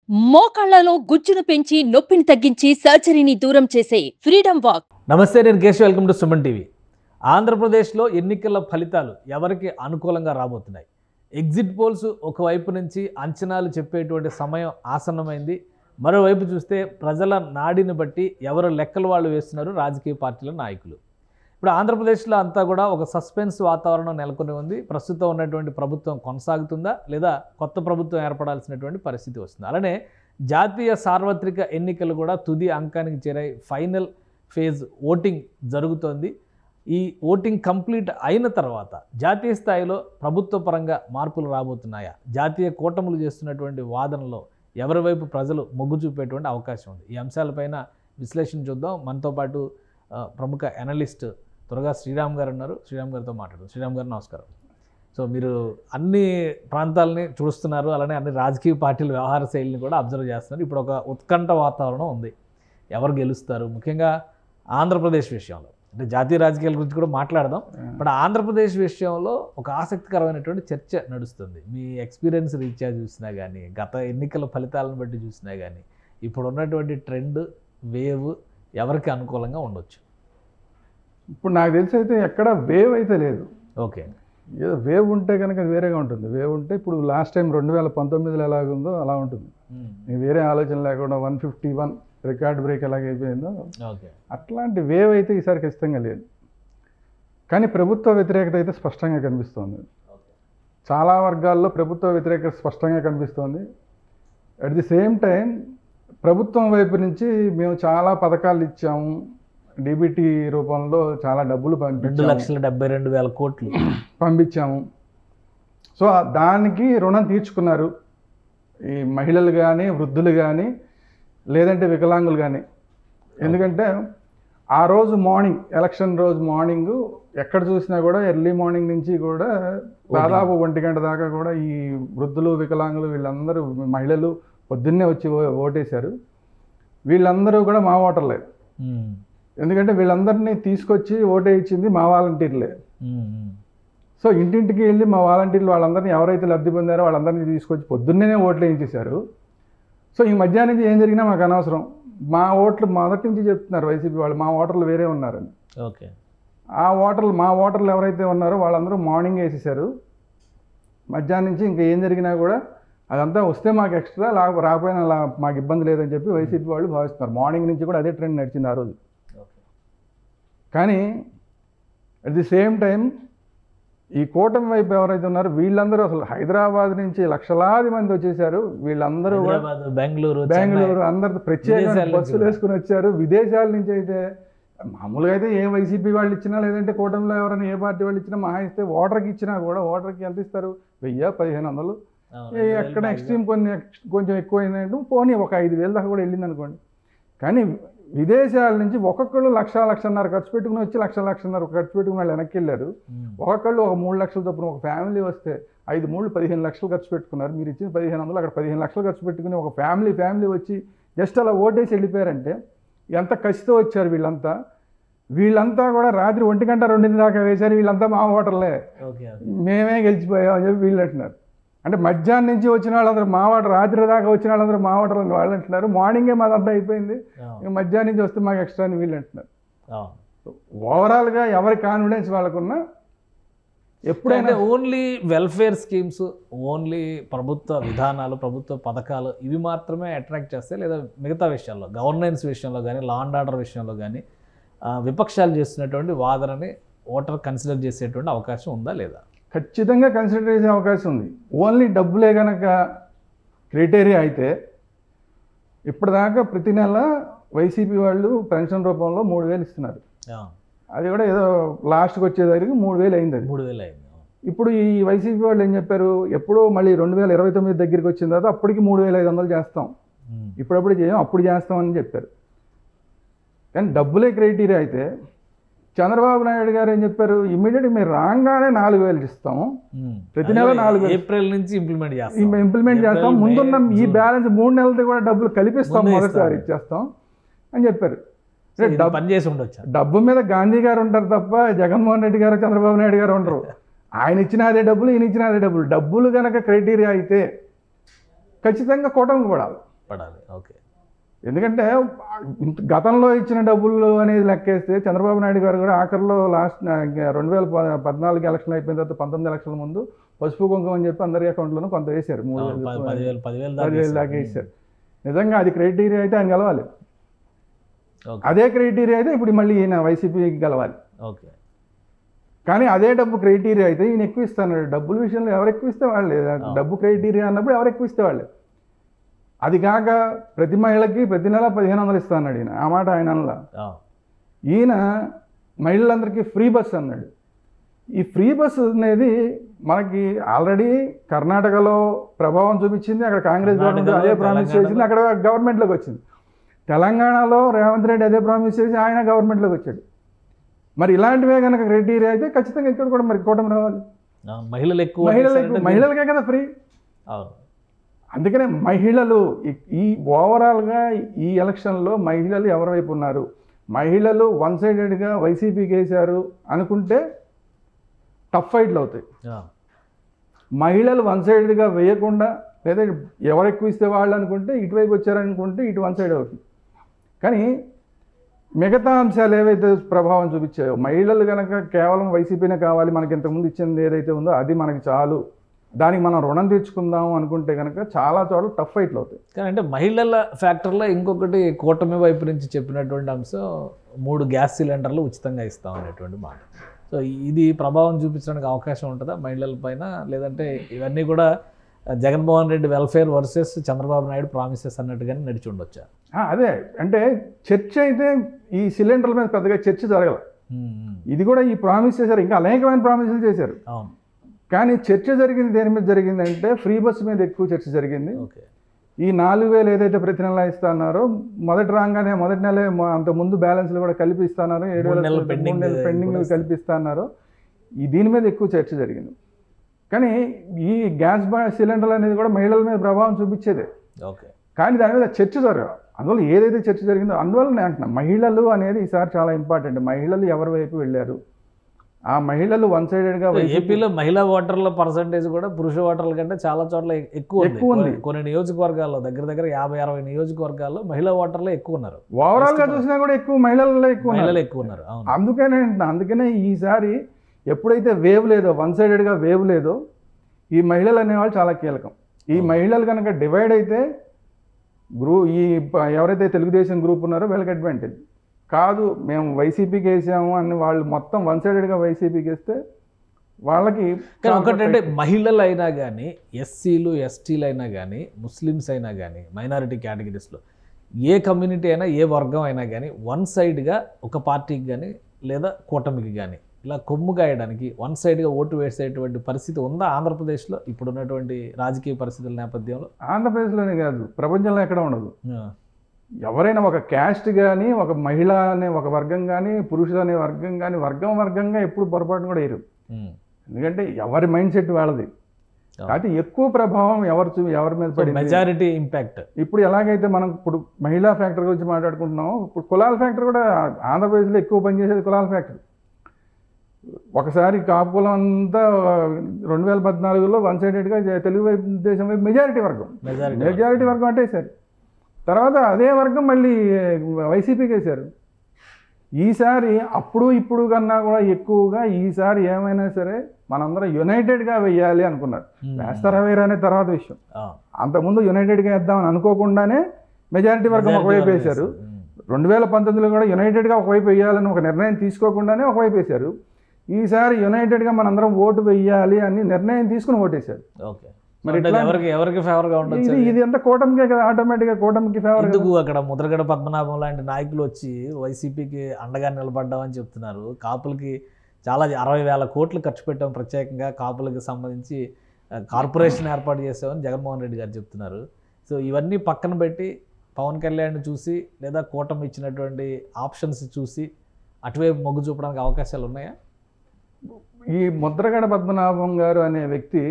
మోకాళ్లలో గుజ్జును పెంచి నొప్పిని తగ్గించి సర్జరీని దూరం చేసే ఫ్రీడమ్ వాక్. నమస్తే, నేను Keshav. Welcome to Suman TV. ఆంధ్రప్రదేశ్లో ఎన్నికల ఫలితాలు ఎవరికి అనుకూలంగా రాబోతున్నాయి? ఎగ్జిట్ పోల్స్ ఒకవైపు నుంచి అంచనాలు చెప్పేటువంటి సమయం ఆసన్నమైంది. మరోవైపు చూస్తే ప్రజల నాడిని బట్టి ఎవరు లెక్కలు వాళ్ళు వేస్తున్నారు రాజకీయ పార్టీల నాయకులు. ఇప్పుడు ఆంధ్రప్రదేశ్లో అంతా కూడా ఒక సస్పెన్స్ వాతావరణం నెలకొని ఉంది. ప్రస్తుతం ఉన్నటువంటి ప్రభుత్వం కొనసాగుతుందా లేదా కొత్త ప్రభుత్వం ఏర్పడాల్సినటువంటి పరిస్థితి వస్తుంది. అలానే జాతీయ సార్వత్రిక ఎన్నికలు కూడా తుది అంకానికి చేరాయి. ఫైనల్ ఫేజ్ ఓటింగ్ జరుగుతోంది. ఈ ఓటింగ్ కంప్లీట్ అయిన తర్వాత జాతీయ స్థాయిలో ప్రభుత్వ పరంగా మార్పులు రాబోతున్నాయా? జాతీయ కూటములు చేస్తున్నటువంటి వాదనలో ఎవరి వైపు ప్రజలు మొగ్గు చూపేటువంటి అవకాశం ఉంది. ఈ అంశాలపైన విశ్లేషణ చూద్దాం. మనతో పాటు ప్రముఖ అనలిస్ట్ త్వరగా శ్రీరామ్ గారు ఉన్నారు. శ్రీరామ్ గారితో మాట్లాడదాం. శ్రీరామ్ గారు నమస్కారం. సో మీరు అన్ని ప్రాంతాలని చూస్తున్నారు, అలానే అన్ని రాజకీయ పార్టీల వ్యవహార శైలిని కూడా అబ్జర్వ్ చేస్తున్నారు. ఇప్పుడు ఒక ఉత్కంఠ వాతావరణం ఉంది. ఎవరు గెలుస్తారు? ముఖ్యంగా ఆంధ్రప్రదేశ్ విషయంలో, అంటే జాతీయ రాజకీయాల గురించి కూడా మాట్లాడదాం. బట్ ఆంధ్రప్రదేశ్ విషయంలో ఒక ఆసక్తికరమైనటువంటి చర్చ నడుస్తుంది. మీ ఎక్స్పీరియన్స్ రీత్యా చూసినా కానీ, గత ఎన్నికల ఫలితాలను బట్టి చూసినా కానీ, ఇప్పుడు ఉన్నటువంటి ట్రెండ్ వేవ్ ఎవరికి అనుకూలంగా ఉండొచ్చు? ఇప్పుడు నాకు తెలిసి అయితే ఎక్కడ వేవ్ అయితే లేదు. ఓకే, ఏదో వేవ్ ఉంటే కనుక అది వేరేగా ఉంటుంది. వేవ్ ఉంటే ఇప్పుడు లాస్ట్ టైం 2019లో ఎలాగుందో అలా ఉంటుంది. వేరే ఆలోచన లేకుండా 151 రికార్డ్ బ్రేక్ ఎలాగైపోయిందో అట్లాంటి వేవ్ అయితే ఈసారి ఖచ్చితంగా లేదు. కానీ ప్రభుత్వ వ్యతిరేకత అయితే స్పష్టంగా కనిపిస్తోంది. చాలా వర్గాల్లో ప్రభుత్వ వ్యతిరేకత స్పష్టంగా కనిపిస్తోంది. అట్ ది సేమ్ టైం ప్రభుత్వం వైపు నుంచి మేము చాలా పథకాలు ఇచ్చాము, డీబీటీ రూపంలో చాలా డబ్బులు 2,72,000 కోట్లు పంపించాము. సో దానికి రుణం తీర్చుకున్నారు ఈ మహిళలు కానీ, వృద్ధులు కానీ, లేదంటే వికలాంగులు కానీ. ఎందుకంటే ఆ రోజు మార్నింగ్, ఎలక్షన్ రోజు మార్నింగ్ ఎక్కడ చూసినా కూడా ఎర్లీ మార్నింగ్ నుంచి కూడా దాదాపు 1 గంట దాకా కూడా ఈ వృద్ధులు, వికలాంగులు వీళ్ళందరూ, మహిళలు పొద్దున్నే వచ్చి ఓటేశారు. వీళ్ళందరూ కూడా మా ఓటర్లే. ఎందుకంటే వీళ్ళందరినీ తీసుకొచ్చి ఓటే ఇచ్చింది మా వాలంటీర్లే. సో ఇంటింటికి వెళ్ళి మా వాలంటీర్లు వాళ్ళందరినీ ఎవరైతే లబ్ధి పొందారో వాళ్ళందరినీ తీసుకొచ్చి పొద్దున్నే ఓట్లు వేయించేశారు. సో ఈ మధ్యాహ్నం నుంచి ఏం జరిగినా మాకు అనవసరం. మా ఓట్లు మొదటి నుంచి చెప్తున్నారు వైసీపీ వాళ్ళు, మా ఓటర్లు వేరే ఉన్నారని. ఓకే, మా ఓటర్లు ఎవరైతే ఉన్నారో వాళ్ళందరూ మార్నింగ్ వేసేసారు. మధ్యాహ్నం నుంచి ఇంకా ఏం జరిగినా కూడా అదంతా వస్తే మాకు ఎక్స్ట్రా, రాకపోయినా అలా మాకు ఇబ్బంది లేదని చెప్పి వైసీపీ వాళ్ళు భావిస్తున్నారు. మార్నింగ్ నుంచి కూడా అదే ట్రెండ్ నడిచింది ఆ రోజు. కానీ అట్ ది సేమ్ టైం ఈ కూటమి వైపు ఎవరైతే ఉన్నారో వీళ్ళందరూ అసలు హైదరాబాద్ నుంచి లక్షలాది మంది వచ్చేసారు. వీళ్ళందరూ కూడా బెంగళూరు అందరు ప్రత్యేకంగా బస్సులు వేసుకుని వచ్చారు. విదేశాల నుంచి అయితే మామూలుగా అయితే ఏ వైసీపీ వాళ్ళు ఇచ్చినా, లేదంటే కూటమిలో ఎవరైనా ఏ పార్టీ వాళ్ళు ఇచ్చినా, మహా ఇస్తే ఓటర్కి ఇచ్చినా కూడా ఓటర్కి ఎంత ఇస్తారు? 1000-1500. ఎక్కడ ఎక్స్ట్రీమ్ కొంచెం ఎక్కువైందంటే పోనీ ఒక 5,000 దాకా కూడా వెళ్ళింది అనుకోండి. కానీ విదేశాల నుంచి ఒక్కొక్కళ్ళు 1,00,000-1,50,000 ఖర్చు పెట్టుకుని వచ్చి 1,00,000-1,50,000 ఖర్చు పెట్టుకుని వాళ్ళు వెనక్కి వెళ్ళారు. ఒక్కొక్కళ్ళు ఒక 3 లక్షల చొప్పున, ఒక ఫ్యామిలీ వస్తే 5 3 15 లక్షలు ఖర్చు పెట్టుకున్నారు. మీరు ఇచ్చిన 1,500, అక్కడ 15 లక్షలు ఖర్చు పెట్టుకుని ఒక ఫ్యామిలీ వచ్చి జస్ట్ అలా ఓటేసి వెళ్ళిపోయారంటే ఎంత కసితో వచ్చారు వీళ్ళంతా కూడా రాత్రి 1 గంట 2 దాకా వేశారు. వీళ్ళంతా మా ఓటర్లే, మేమే గెలిచిపోయాం అని చెప్పి వీళ్ళు అంటున్నారు. అంటే మధ్యాహ్నం నుంచి వచ్చిన వాళ్ళందరూ మా ఓటర్, రాత్రి దాకా వచ్చిన వాళ్ళందరూ మా ఓటర్ అని వాళ్ళు అంటున్నారు. మార్నింగే మాదంతా అయిపోయింది, ఇంకా మధ్యాహ్నం నుంచి వస్తే మాకు ఎక్స్ట్రా అని వీళ్ళు అంటున్నారు. ఓవరాల్గా ఎవరి కాన్ఫిడెన్స్ వాళ్ళకున్నా ఎప్పుడైనా ఓన్లీ వెల్ఫేర్ స్కీమ్స్, ఓన్లీ ప్రభుత్వ విధానాలు, ప్రభుత్వ పథకాలు ఇవి మాత్రమే అట్రాక్ట్ చేస్తాయి, లేదా మిగతా విషయాల్లో, గవర్నెన్స్ విషయంలో కానీ, లా అండ్ ఆర్డర్ విషయంలో కానీ విపక్షాలు చేస్తున్నటువంటి వాదనని ఓటర్ కన్సిడర్ చేసేటువంటి అవకాశం ఉందా లేదా? ఖచ్చితంగా కన్సిడర్ చేసే అవకాశం ఉంది. ఓన్లీ డబ్బులే కనుక క్రైటీరియా అయితే ఇప్పటిదాకా ప్రతి నెల వైసీపీ వాళ్ళు పెన్షన్ రూపంలో 3,000 ఇస్తున్నారు. అది కూడా ఏదో లాస్ట్కి వచ్చేసరికి 3,000 అయింది. అది 3,000 అయింది. ఇప్పుడు ఈ వైసీపీ వాళ్ళు ఏం చెప్పారు? ఎప్పుడో మళ్ళీ 2029 దగ్గరికి వచ్చిన తర్వాత అప్పటికి 3,500 చేస్తాం, ఇప్పుడప్పుడు చేయం, అప్పుడు చేస్తామని చెప్పారు. కానీ డబ్బులే క్రైటీరియా అయితే చంద్రబాబు నాయుడు గారు ఏం చెప్పారు? ఇమ్మీడియట్గా మీరు రాగానే 4,000 ఇస్తాము, ప్రతి నెల 4,000 ఏప్రిల్ నుంచి ఇంప్లిమెంట్ చేస్తాం, ముందున్న ఈ బ్యాలెన్స్ 3 నెలలతో కూడా డబ్బులు కలిపిస్తాం, మొదటిసారి ఇచ్చేస్తాం అని చెప్పారు. డబ్బు మీద గాంధీ గారు ఉంటారు తప్ప జగన్మోహన్ రెడ్డి గారు, చంద్రబాబు నాయుడు గారు ఉండరు. ఆయన ఇచ్చిన అదే డబ్బులు, ఈయన ఇచ్చిన అదే డబ్బులు. డబ్బులు కనుక క్రైటీరియా అయితే ఖచ్చితంగా కూటమికి పడాలి. పడాలి. ఓకే. ఎందుకంటే గతంలో ఇచ్చిన డబ్బులు అనేది లెక్కేస్తే చంద్రబాబు నాయుడు గారు కూడా ఆఖరిలో లాస్ట్ 2014 ఎలక్షన్ అయిపోయిన తర్వాత 19 ఎలక్షన్ల ముందు పసుపు కుంకుమ అని చెప్పి అందరి అకౌంట్లోనూ కొంత వేశారు. 10,000 దాకా వేశారు. నిజంగా అది క్రైటీరియా అయితే ఆయన గెలవాలి. అదే క్రైటీరియా అయితే ఇప్పుడు మళ్ళీ ఈయన వైసీపీకి గెలవాలి. ఓకే. కానీ అదే డబ్బు క్రైటీరియా అయితే ఈయన ఎక్కువ ఇస్తాడు. డబ్బుల విషయంలో ఎవరు ఎక్కువ ఇస్తే వాళ్ళే. డబ్బు క్రైటీరియా అన్నప్పుడు ఎవరు ఎక్కువ ఇస్తే వాళ్ళే. అది కాక ప్రతి మహిళకి ప్రతి నెల 1,500 ఇస్తా అన్నాడు ఈయన. ఆ మాట ఆయన అనలా. ఈయన మహిళలందరికీ ఫ్రీ బస్ అన్నాడు. ఈ ఫ్రీ బస్ అనేది మనకి ఆల్రెడీ కర్ణాటకలో ప్రభావం చూపించింది. అక్కడ కాంగ్రెస్ గవర్నమెంట్ అదే ప్రామిస్ చేసింది, అక్కడ గవర్నమెంట్లోకి వచ్చింది. తెలంగాణలో రేవంత్ రెడ్డి అదే ప్రామిస్ చేసి ఆయన గవర్నమెంట్లోకి వచ్చాడు. మరి ఇలాంటివే కనుక క్రైటీరియా అయితే ఖచ్చితంగా ఇక్కడ కూడా మరి కూటమి రావాలి. మహిళలకే కదా ఫ్రీ. అందుకనే మహిళలు ఈ ఓవరాల్గా ఈ ఎలక్షన్లో మహిళలు ఎవరి వైపు ఉన్నారు, మహిళలు వన్ సైడెడ్గా వైసీపీకి వేశారు అనుకుంటే టఫ్ ఫైట్లు అవుతాయి. మహిళలు వన్ సైడెడ్గా వేయకుండా లేదా ఎవరు ఎక్కువ ఇస్తే వాళ్ళు అనుకుంటే ఇటువైపు వచ్చారనుకుంటే ఇటు వన్ సైడ్ అవుతుంది. కానీ మిగతా అంశాలు ఏవైతే ప్రభావం చూపించాయో, మహిళలు కనుక కేవలం వైసీపీనే కావాలి, మనకి ఇంతకుముందు ఇచ్చింది ఏదైతే ఉందో అది మనకి చాలు, దానికి మనం రుణం తీర్చుకుందాం అనుకుంటే కనుక చాలా చోట్ల టఫ్ ఫైట్లు అవుతాయి. కానీ అంటే మహిళల ఫ్యాక్టర్లో ఇంకొకటి కూటమి వైపు నుంచి చెప్పినటువంటి అంశం 3 గ్యాస్ సిలిండర్లు ఉచితంగా ఇస్తాం అనేటువంటి మాట. సో ఇది ప్రభావం చూపించడానికి అవకాశం ఉంటుందా మహిళల పైన? లేదంటే ఇవన్నీ కూడా Jaganmohan Reddy welfare versus Chandrababu Naidu promises అన్నట్టుగానే నడిచి ఉండొచ్చా? అదే అంటే చర్చ అయితే ఈ సిలిండర్ల మీద పెద్దగా చర్చ జరగల. ఇది కూడా ఈ ప్రామిస్ చేశారు, ఇంకా అనేకమైన ప్రామిసులు చేశారు. అవును. కానీ చర్చ జరిగింది దేని మీద జరిగిందంటే ఫ్రీ బస్ మీద ఎక్కువ చర్చ జరిగింది. ఓకే. ఈ 4,000 ఏదైతే ప్రతి నెల ఇస్తున్నారో మొదటి రాగానే మొదటి నెలే అంత ముందు బ్యాలెన్స్లు కూడా కలిపి ఇస్తున్నారు, 7,000 పెండింగ్ కలిపిస్తున్నారు. దీని మీద ఎక్కువ చర్చ జరిగింది. కానీ ఈ గ్యాస్ సిలిండర్లు అనేది కూడా మహిళల మీద ప్రభావం చూపించేదే. ఓకే. కానీ దాని మీద చర్చ జరగదు. అందువల్ల ఏదైతే చర్చ జరిగిందో అందువల్ల నేను అంటున్నా మహిళలు అనేది ఈసారి చాలా ఇంపార్టెంట్. మహిళలు ఎవరి వైపు వెళ్ళారు, ఆ మహిళలు వన్ సైడెడ్గా. ఏపీలో మహిళా ఓటర్ల పర్సంటేజ్ కూడా పురుష ఓటర్ల కంటే చాలా చోట్ల ఎక్కువ ఉంది. కొన్ని నియోజకవర్గాల్లో దగ్గర 50-60 నియోజకవర్గాల్లో మహిళా ఓటర్లు ఎక్కువ ఉన్నారు. ఓవరాల్గా చూసినా కూడా మహిళలు ఎక్కువ ఉన్నారు. అందుకనే ఈసారి ఎప్పుడైతే వేవ్ లేదో, వన్ సైడెడ్గా వేవ్ లేదో, ఈ మహిళలు అనేవాళ్ళు చాలా కీలకం. ఈ మహిళలు కనుక డివైడ్ అయితే ఈ ఎవరైతే తెలుగుదేశం గ్రూప్ ఉన్నారో వీళ్ళకి అడ్వాంటేజ్ కాదు. మేము వైసీపీకి వేసాము అని వాళ్ళు మొత్తం వన్ సైడెడ్గా వైసీపీకి వేస్తే వాళ్ళకి. కానీ ఒకటంటే మహిళలు అయినా కానీ, ఎస్సీలు ఎస్టీలు అయినా కానీ, ముస్లిమ్స్ అయినా కానీ, మైనారిటీ కేటగిరీస్లో ఏ కమ్యూనిటీ అయినా ఏ వర్గం అయినా కానీ వన్ సైడ్గా ఒక పార్టీకి కానీ లేదా కూటమికి కానీ ఇలా కొమ్ము కాయడానికి వన్ సైడ్గా ఓటు వేసేటువంటి పరిస్థితి ఉందా ఆంధ్రప్రదేశ్లో ఇప్పుడున్నటువంటి రాజకీయ పరిస్థితుల నేపథ్యంలో? ఆంధ్రప్రదేశ్లోనే కాదు, ప్రపంచంలో ఎక్కడ ఉండదు. ఎవరైనా ఒక క్యాస్ట్ కానీ, ఒక మహిళ అనే ఒక వర్గం కానీ, పురుషులు అనే వర్గం కానీ వర్గంగా ఎప్పుడు పొరపాటును కూడా వేయరు. ఎందుకంటే ఎవరి మైండ్ సెట్ వాళ్ళది. కాబట్టి ఎక్కువ ప్రభావం ఎవరి మీద పడింది, మెజారిటీ ఇంపాక్ట్. ఇప్పుడు ఎలాగైతే మనం ఇప్పుడు మహిళా ఫ్యాక్టర్ గురించి మాట్లాడుకుంటున్నామో, ఇప్పుడు కులాల ఫ్యాక్టర్ కూడా ఆంధ్రప్రదేశ్లో ఎక్కువ పనిచేసేది కులాల ఫ్యాక్టర్. ఒకసారి కాపు కులం అంతా 2014లో వన్ సైడెడ్గా తెలుగు వైపు దేశం వైపు మెజారిటీ వర్గం అంటే సరే, తర్వాత అదే వర్గం మళ్ళీ వైసీపీకి వేశారు. ఈసారి ఇప్పుడు కన్నా కూడా ఎక్కువగా ఈసారి ఏమైనా సరే మనందరం యునైటెడ్గా వెయ్యాలి అనుకున్నారు. వేస్తారా వేరే అనే తర్వాత విషయం. అంతకుముందు యునైటెడ్గా వేద్దామని అనుకోకుండానే మెజారిటీ వర్గం ఒకవైపు వేశారు. 2019లో కూడా యునైటెడ్గా ఒకవైపు వేయాలని ఒక నిర్ణయం తీసుకోకుండానే ఒకవైపు వేశారు. ఈసారి యునైటెడ్గా మనందరం ఓటు వెయ్యాలి అని నిర్ణయం తీసుకుని ఓటేశారు. మరి ఎవరికి ఫేవర్గా ఉండొచ్చు? ఇది అంతా కూటమికే కదా, ఆటోమేటిక్గా కూటమికి ఫేవర్. ఎందుకు అక్కడ ముద్రగడ పద్మనాభం లాంటి నాయకులు వచ్చి వైసీపీకి అండగా నిలబడ్డామని చెప్తున్నారు. కాపులకి చాలా 60,000 కోట్లు ఖర్చు పెట్టాం ప్రత్యేకంగా కాపులకి సంబంధించి కార్పొరేషన్ ఏర్పాటు చేసామని జగన్మోహన్ రెడ్డి గారు చెప్తున్నారు. సో ఇవన్నీ పక్కన పెట్టి పవన్ కళ్యాణ్ చూసి లేదా కూటమి ఇచ్చినటువంటి ఆప్షన్స్ చూసి అటువైపు మొగ్గు చూపడానికి అవకాశాలు ఉన్నాయా? ఈ ముద్రగడ పద్మనాభం గారు అనే వ్యక్తి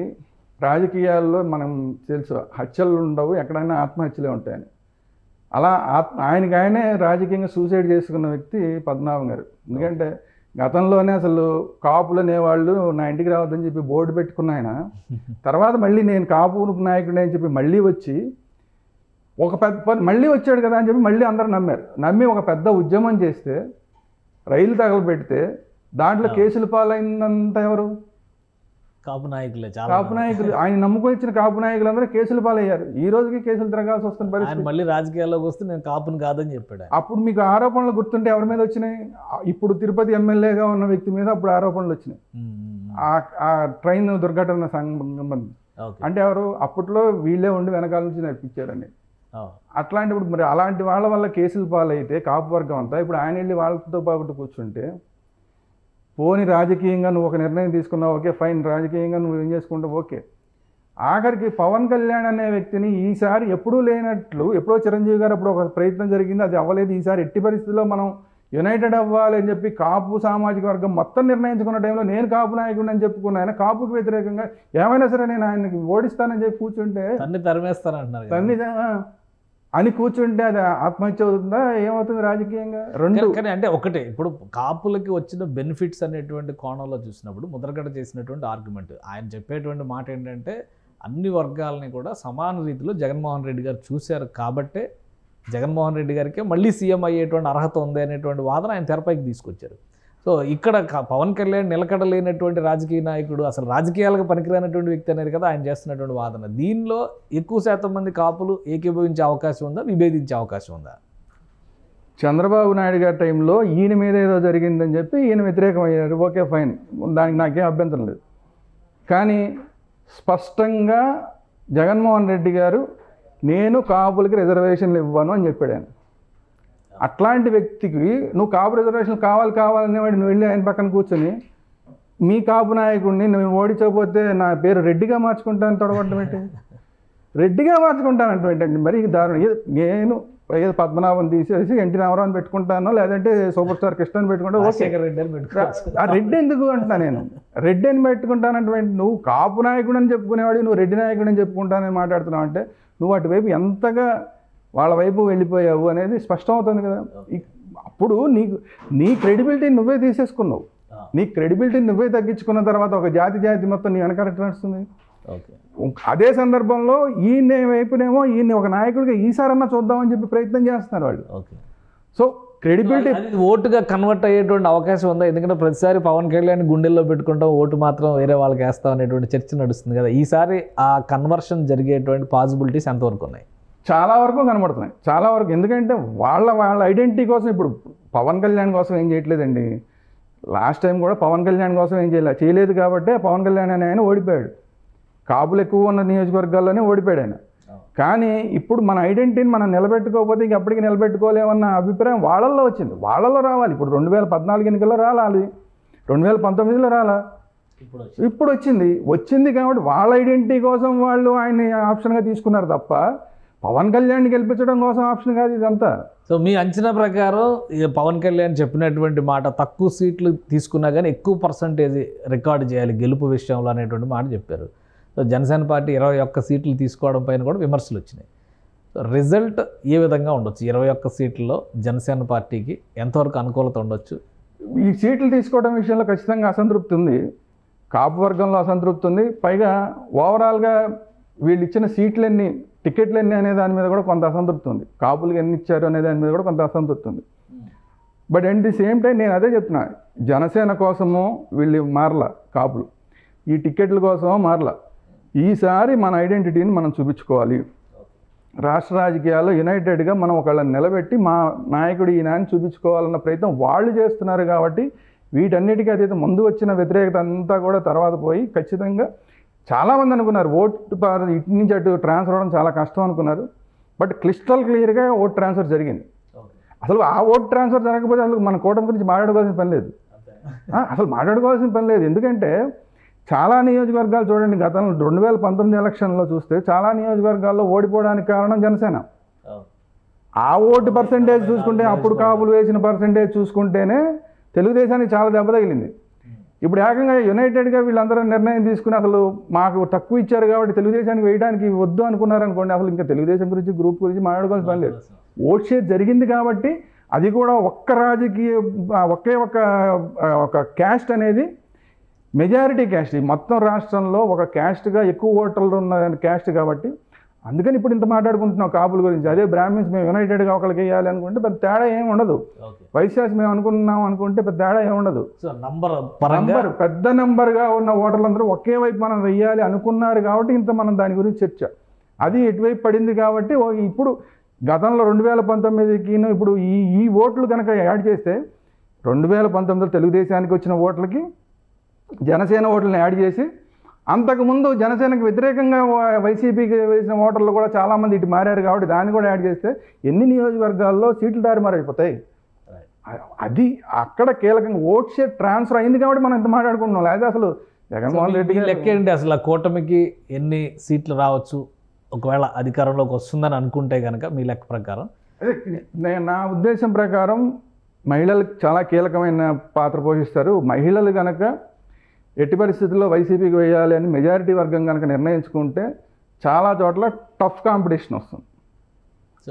రాజకీయాల్లో మనం తెలుసు హత్యలు ఉండవు, ఎక్కడైనా ఆత్మహత్యలే ఉంటాయని. అలా ఆయననే రాజకీయంగా సూసైడ్ చేసుకున్న వ్యక్తి పద్మనాభం గారు. ఎందుకంటే గతంలోనే అసలు కాపులు అనేవాళ్ళు నా ఇంటికి రావద్దని చెప్పి బోర్డు పెట్టుకున్న ఆయన తర్వాత మళ్ళీ నేను కాపు నాయకుడిని అని చెప్పి మళ్ళీ వచ్చి ఒక మళ్ళీ వచ్చాడు కదా అని చెప్పి మళ్ళీ అందరూ నమ్మారు. నమ్మి ఒక పెద్ద ఉద్యమం చేస్తే, రైలు తగలబెడితే దాంట్లో కేసులు పాలైందంతా ఎవరు? కాపు నాయకులే. చాలా కాపు నాయకులు. ఆయన నమ్ముకొని ఇచ్చిన కాపు నాయకులందరూ కేసులు పాలయ్యారు. ఈ రోజుకి కేసులు తిరగాల్సి వస్తున్న పరిస్థితి. మళ్ళీ రాజకీయాల్లోకి వస్తే నేను కాపుని కాదని చెప్పాడు. అప్పుడు మీకు ఆరోపణలు గుర్తుంటే ఎవరి మీద వచ్చినాయి? ఇప్పుడు తిరుపతి ఎమ్మెల్యేగా ఉన్న వ్యక్తి మీద అప్పుడు ఆరోపణలు వచ్చినాయి. ఆ ట్రైన్ దుర్ఘటన సంబంధించి. అంటే ఎవరు? అప్పట్లో వీళ్ళే ఉండి వెనకాల నుంచి నడిపించారని. అట్లాంటిప్పుడు మరి అలాంటి వాళ్ళ వల్ల కేసులు పాలైతే కాపు వర్గం అంతా ఇప్పుడు ఆయన వెళ్ళి వాళ్ళతో పాటు కూర్చుంటే, పోని రాజకీయంగా నువ్వు ఒక నిర్ణయం తీసుకున్నావు, ఓకే ఫైన్, రాజకీయంగా నువ్వు ఏం చేసుకుంటావు, ఓకే. ఆఖరికి పవన్ కళ్యాణ్ అనే వ్యక్తిని ఈసారి ఎప్పుడూ లేనట్లు, ఎప్పుడో చిరంజీవి గారు అప్పుడు ఒక ప్రయత్నం జరిగింది, అది అవ్వలేదు. ఈసారి ఎట్టి పరిస్థితుల్లో మనం యునైటెడ్ అవ్వాలి అని చెప్పి కాపు సామాజిక వర్గం మొత్తం నిర్ణయించుకున్న టైంలో నేను కాపు నాయకుడిని అని చెప్పుకున్న ఆయన కాపుకు వ్యతిరేకంగా ఏమైనా సరే నేను ఆయనకి ఓడిస్తానని చెప్పి కూర్చుంటే, తన్ని అని కూర్చుంటే అది ఆత్మహత్య అవుతుందా, ఏమవుతుంది రాజకీయంగా? రెండు. కానీ అంటే ఒకటే, ఇప్పుడు కాపులకి వచ్చిన బెనిఫిట్స్ అనేటువంటి కోణంలో చూసినప్పుడు ముద్రగడ చేసినటువంటి ఆర్గ్యుమెంట్, ఆయన చెప్పేటువంటి మాట ఏంటంటే అన్ని వర్గాలని కూడా సమాన రీతిలో జగన్మోహన్ రెడ్డి గారు చూశారు కాబట్టే జగన్మోహన్ రెడ్డి గారికి మళ్ళీ సీఎం అయ్యేటువంటి అర్హత ఉంది అనేటువంటి వాదన ఆయన తెరపైకి తీసుకొచ్చారు. సో ఇక్కడ పవన్ కళ్యాణ్ నిలకడలేనటువంటి రాజకీయ నాయకుడు, అసలు రాజకీయాలకు పనికిరానటువంటి వ్యక్తి అనేది కదా ఆయన చేస్తున్నటువంటి వాదన. దీనిలో ఎక్కువ శాతం మంది కాపులు ఏకీభవించే అవకాశం ఉందా, విభేదించే అవకాశం ఉందా? చంద్రబాబు నాయుడు గారి టైంలో ఈయన మీద ఏదో జరిగిందని చెప్పి ఈయన వ్యతిరేకం అయ్యారు, ఓకే ఫైన్, దానికి నాకేం అభ్యంతరం లేదు. కానీ స్పష్టంగా జగన్మోహన్ రెడ్డి గారు నేను కాపులకి రిజర్వేషన్లు ఇవ్వను అని చెప్పాడు ఆయన. అట్లాంటి వ్యక్తికి నువ్వు కాపు రిజర్వేషన్లు కావాలనేవాడు నువ్వు వెళ్ళి ఆయన పక్కన కూర్చొని మీ కాపు నాయకుడిని నువ్వు ఓడించకపోతే నా పేరు రెడ్డిగా మార్చుకుంటాను తొడగొట్టడం ఏంటి? రెడ్డిగా మార్చుకుంటానంటే ఏంటండి మరి దారుణం. నేను ఏదో పద్మనాభం తీసేసి ఎన్టీ రామారావుని పెట్టుకుంటాను, లేదంటే సూపర్ స్టార్ కృష్ణని పెట్టుకుంటా, ఓకే. ఆ రెడ్డి ఎందుకు అంటున్నా నేను? రెడ్డి అని పెట్టుకుంటానంటే నువ్వు కాపు నాయకుడు అని చెప్పుకునేవాడు నువ్వు రెడ్డి నాయకుడు అని చెప్పుకుంటానని మాట్లాడుతున్నావు అంటే నువ్వు అటువైపు ఎంతగా వాళ్ళ వైపు వెళ్ళిపోయావు అనేది స్పష్టం అవుతుంది కదా. అప్పుడు నీ క్రెడిబిలిటీని నువ్వే తీసేసుకున్నావు. నీ క్రెడిబిలిటీని నువ్వే తగ్గించుకున్న తర్వాత ఒక జాతి మొత్తం నీ వెనక నడుస్తుంది. అదే సందర్భంలో ఈయన వైపునేమో ఈయన ఒక నాయకుడిగా ఈసారన్నా చూద్దామని చెప్పి ప్రయత్నం చేస్తున్నారు వాళ్ళు. సో క్రెడిబిలిటీ ఓటుగా కన్వర్ట్ అయ్యేటువంటి అవకాశం ఉందా? ఎందుకంటే ప్రతిసారి పవన్ కళ్యాణ్ గుండెల్లో పెట్టుకుంటాం, ఓటు మాత్రం వేరే వాళ్ళకి వేస్తాం అనేటువంటి చర్చ నడుస్తుంది కదా. ఈసారి ఆ కన్వర్షన్ జరిగేటువంటి పాసిబిలిటీస్ ఎంతవరకు ఉన్నాయి? చాలా వరకు కనబడుతున్నాయి, చాలా వరకు. ఎందుకంటే వాళ్ళ ఐడెంటిటీ కోసం ఇప్పుడు పవన్ కళ్యాణ్ కోసం ఏం చేయట్లేదండి. లాస్ట్ టైం కూడా పవన్ కళ్యాణ్ కోసం ఏం చేయలేదు కాబట్టి పవన్ కళ్యాణ్ అనే ఆయన ఓడిపోయాడు. కాపులు ఎక్కువ ఉన్న నియోజకవర్గాల్లోనే ఓడిపోయాడు ఆయన. కానీ ఇప్పుడు మన ఐడెంటిటీని మనం నిలబెట్టుకోకపోతే ఇంక ఎప్పటికీ నిలబెట్టుకోలేమన్న అభిప్రాయం వాళ్ళల్లో వచ్చింది. వాళ్ళలో రావాలి. ఇప్పుడు 2014 ఎన్నికల్లో రాలి, 2019లో రాలా, ఇప్పుడు వచ్చింది కాబట్టి వాళ్ళ ఐడెంటిటీ కోసం వాళ్ళు ఆయన ఆప్షన్గా తీసుకున్నారు తప్ప పవన్ కళ్యాణ్ గెలిపించడం కోసం ఆప్షన్ కాదు ఇదంతా. సో మీ అంచనా ప్రకారం పవన్ కళ్యాణ్ చెప్పినటువంటి మాట తక్కువ సీట్లు తీసుకున్నా కానీ ఎక్కువ పర్సంటేజ్ రికార్డు చేయాలి గెలుపు విషయంలో అనేటువంటి మాట చెప్పారు. సో జనసేన పార్టీ 21 సీట్లు తీసుకోవడం పైన కూడా విమర్శలు వచ్చినాయి. సో రిజల్ట్ ఏ విధంగా ఉండొచ్చు? 21 సీట్లలో జనసేన పార్టీకి ఎంతవరకు అనుకూలత ఉండొచ్చు? ఈ సీట్లు తీసుకోవడం విషయంలో ఖచ్చితంగా అసంతృప్తి ఉంది, కాపు వర్గంలో అసంతృప్తి ఉంది. పైగా ఓవరాల్గా వీళ్ళు ఇచ్చిన సీట్లన్నీ, టికెట్లు ఎన్ని అనే దాని మీద కూడా కొంత అసంతృప్తి ఉంది. కాపులకు ఎన్ని ఇచ్చారు అనే దాని మీద కూడా కొంత అసంతృప్తి ఉంది. But at the same time నేను అదే చెప్తున్నా, జనసేన కోసము వీళ్ళు మారలా, కాపులు ఈ టికెట్ల కోసమో మారలా. ఈసారి మన ఐడెంటిటీని మనం చూపించుకోవాలి. రాష్ట్ర రాజకీయాల్లో యునైటెడ్గా మనం ఒకళ్ళని నిలబెట్టి మా నాయకుడు ఈయన అని చూపించుకోవాలన్న ప్రయత్నం వాళ్ళు చేస్తున్నారు. కాబట్టి వీటన్నిటికీ అదైతే ముందు వచ్చిన వ్యతిరేకత అంతా కూడా తర్వాత పోయి ఖచ్చితంగా చాలామంది అనుకున్నారు ఓటు ఇటు నుంచి అటు ట్రాన్స్ఫర్ అవ్వడం చాలా కష్టం అనుకున్నారు. బట్ క్లియర్గా ఓట్ ట్రాన్స్ఫర్ జరిగింది. అసలు ఆ ఓట్ ట్రాన్స్ఫర్ జరగకపోతే అసలు మన కూటమి గురించి మాట్లాడుకోవాల్సిన పని లేదు, అసలు మాట్లాడుకోవాల్సిన పని లేదు. ఎందుకంటే చాలా నియోజకవర్గాలు చూడండి, గతంలో 2019 ఎలక్షన్లో చూస్తే చాలా నియోజకవర్గాల్లో ఓడిపోవడానికి కారణం జనసేన. ఆ ఓటు పర్సంటేజ్ చూసుకుంటే, అప్పుడు కాపులు వేసిన పర్సంటేజ్ చూసుకుంటేనే తెలుగుదేశానికి చాలా దెబ్బ తగిలింది. ఇప్పుడు ఏకంగా యునైటెడ్గా వీళ్ళందరూ నిర్ణయం తీసుకుని అసలు మాకు తక్కువ ఇచ్చారు కాబట్టి తెలుగుదేశానికి వేయడానికి వద్దు అనుకున్నారనుకోండి, అసలు ఇంకా తెలుగుదేశం గురించి గ్రూప్ గురించి మాట్లాడుకోవాల్సిన పని లేదు. ఓట్ షేర్ జరిగింది కాబట్టి అది కూడా ఒకే ఒక క్యాస్ట్ అనేది మెజారిటీ క్యాస్ట్, మొత్తం రాష్ట్రంలో ఒక క్యాస్ట్గా ఎక్కువ ఓటర్లు ఉన్న క్యాస్ట్ కాబట్టి అందుకని ఇప్పుడు ఇంత మాట్లాడుకుంటున్నాం కాపుల గురించి. అదే బ్రాహ్మిన్స్ మేము యునైటెడ్గా ఒకరికి వేయాలి అనుకుంటే పెద్ద తేడా ఏమి ఉండదు. వైశ్యాస్ మేము అనుకున్నాం అనుకుంటే పెద్ద తేడా ఏమి ఉండదు. నంబర్ పెద్ద నెంబర్గా ఉన్న ఓటర్లందరూ ఒకే వైపు మనం వెయ్యాలి అనుకున్నారు కాబట్టి ఇంత మనం దాని గురించి చర్చ. అది ఎటువైపు పడింది కాబట్టి ఇప్పుడు గతంలో 2019కి ఇప్పుడు ఈ ఓట్లు కనుక యాడ్ చేస్తే 2019లో తెలుగుదేశానికి వచ్చిన ఓట్లకి జనసేన ఓట్లను యాడ్ చేసి అంతకుముందు జనసేనకు వ్యతిరేకంగా వైసీపీకి వేసిన ఓటర్లు కూడా చాలామంది ఇటు మారారు కాబట్టి దాన్ని కూడా యాడ్ చేస్తే ఎన్ని నియోజకవర్గాల్లో సీట్లు దారిమారైపోతాయి. అది అక్కడ కీలకంగా ఓట్ షేర్ ట్రాన్స్ఫర్ అయింది కాబట్టి మనం ఇంత మాట్లాడుకుంటున్నాం. లేదా అసలు జగన్మోహన్ రెడ్డి లెక్క ఏంటి అసలు ఆ కూటమికి ఎన్ని సీట్లు రావచ్చు ఒకవేళ అధికారంలోకి వస్తుందని అనుకుంటే కనుక మీ లెక్క ప్రకారం? అదే నా ఉద్దేశం ప్రకారం మహిళలకు చాలా కీలకమైన పాత్ర పోషిస్తారు. మహిళలు కనుక ఎట్టి పరిస్థితుల్లో వైసీపీకి వేయాలి అని మెజారిటీ వర్గం కనుక నిర్ణయించుకుంటే చాలా చోట్ల టఫ్ కాంపిటీషన్ వస్తుంది. సో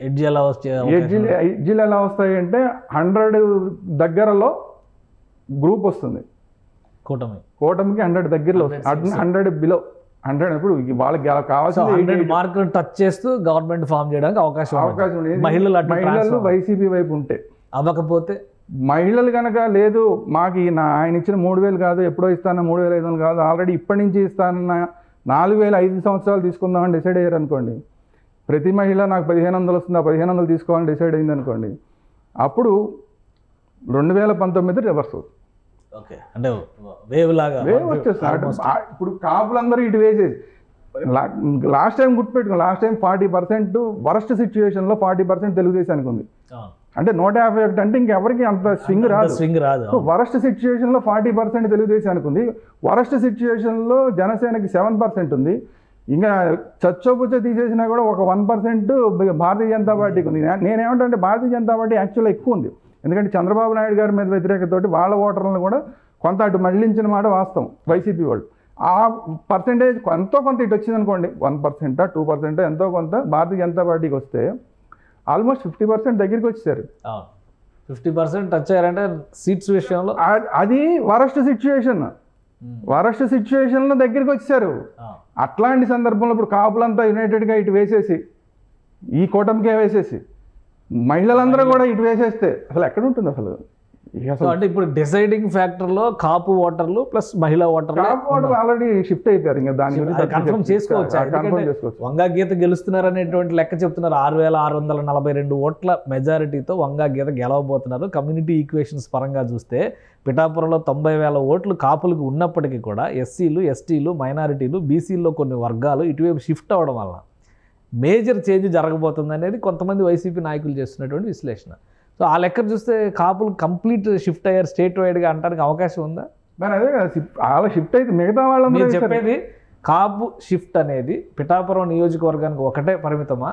ఎడ్జీలు ఎలా వస్తాయి అంటే 100 దగ్గరలో గ్రూప్ వస్తుంది. కూటమికి 100 దగ్గరలో 100 బిలో 100 ఇప్పుడు వాళ్ళకి కావాల్సిన మార్కులు టచ్ చేస్తూ గవర్నమెంట్ ఫామ్ చేయడానికి అవకాశం ఉంది. మహిళలు వైసీపీ వైపు ఉంటే. అవ్వకపోతే మహిళలు కనుక లేదు మాకు ఆయన ఇచ్చిన 3,000 కాదు, ఎప్పుడో ఇస్తానన్న 3,500 కాదు, ఆల్రెడీ ఇప్పటి నుంచి ఇస్తానన్న 4,000 5 సంవత్సరాలు తీసుకుందామని డిసైడ్ అయ్యారు అనుకోండి. ప్రతి మహిళ నాకు 1,500 వస్తుంది, ఆ 1,500 తీసుకోవాలని డిసైడ్ అయింది అనుకోండి. అప్పుడు 2019 రివర్స్ అవుతుంది. అంటే వేవ్ వచ్చేస్తుంది. ఇప్పుడు కాపులందరూ ఇటు వేసేసి లాస్ట్ టైం గుర్తుపెట్టుకుని లాస్ట్ టైం 40% వరస్ట్ సిచ్యువేషన్లో 40% తెలుగుదేశానికి ఉంది. అంటే 151 అంటే ఇంకెవరికి అంత స్వింగ్ రాదు. వరస్ట్ సిచ్యువేషన్లో 40% తెలుగుదేశానికి ఉంది. వరస్ట్ సిచ్యువేషన్లో జనసేనకి 7% ఉంది. ఇంకా చచ్చోపుచ్చ తీసేసినా కూడా ఒక 1% భారతీయ జనతా పార్టీకి ఉంది. నేనేమంటే భారతీయ జనతా పార్టీ యాక్చువల్గా ఎక్కువ ఉంది. ఎందుకంటే చంద్రబాబు నాయుడు గారి మీద వ్యతిరేకతోటి వాళ్ళ ఓటర్లను కూడా కొంత అటు మళ్లించిన మాట వాస్తవం వైసీపీ వాళ్ళు. ఆ పర్సెంటేజ్ ఎంతో కొంత ఇటు వచ్చింది అనుకోండి, 1%, 2% ఎంతో కొంత భారతీయ జనతా పార్టీకి వస్తే ఆల్మోస్ట్ 50% దగ్గరికి వచ్చేసారు. 50% టచ్ అయ్యారంటే సీట్స్ విషయంలో అది వరస్ట్ సిచ్యువేషన్లో దగ్గరికి వచ్చేసారు. అట్లాంటి సందర్భంలో ఇప్పుడు కాపులంతా యునైటెడ్గా ఇటు వేసేసి ఈ కూటమికే వేసేసి మహిళలందరూ కూడా ఇటు వేసేస్తే అసలు ఎక్కడ ఉంటుంది అసలు? అంటే ఇప్పుడు డిసైడింగ్ ఫ్యాక్టర్లో కాపు ఓటర్లు ప్లస్ మహిళా ఓటర్లు ఆల్రెడీ షిఫ్ట్ అయిపోయారు. ఇంకా దాని గురించి కన్ఫర్మ్ చేసుకోవచ్చు. వంగా గీత గెలుస్తున్నారు అనేటువంటి లెక్క చెప్తున్నారు. 6,642 ఓట్ల మెజారిటీతో వంగా గీత గెలవబోతున్నారు. కమ్యూనిటీ ఈక్వేషన్స్ పరంగా చూస్తే పిఠాపురంలో 90,000 ఓట్లు కాపులకు ఉన్నప్పటికీ కూడా ఎస్సీలు, ఎస్టీలు, మైనారిటీలు, బీసీల్లో కొన్ని వర్గాలు ఇటువైపు షిఫ్ట్ అవ్వడం వల్ల మేజర్ చేంజ్ జరగబోతుంది అనేది కొంతమంది వైసీపీ నాయకులు చేస్తున్నటువంటి విశ్లేషణ. సో ఆ లెక్క చూస్తే కాపులు కంప్లీట్ షిఫ్ట్ అయ్యారు స్టేట్ వైడ్గా అంటానికి అవకాశం ఉందా? అదే అలా షిఫ్ట్ అయితే మిగతా వాళ్ళందరూ చెప్పేది కాపు షిఫ్ట్ అనేది పిఠాపురం నియోజకవర్గానికి ఒకటే పరిమితమా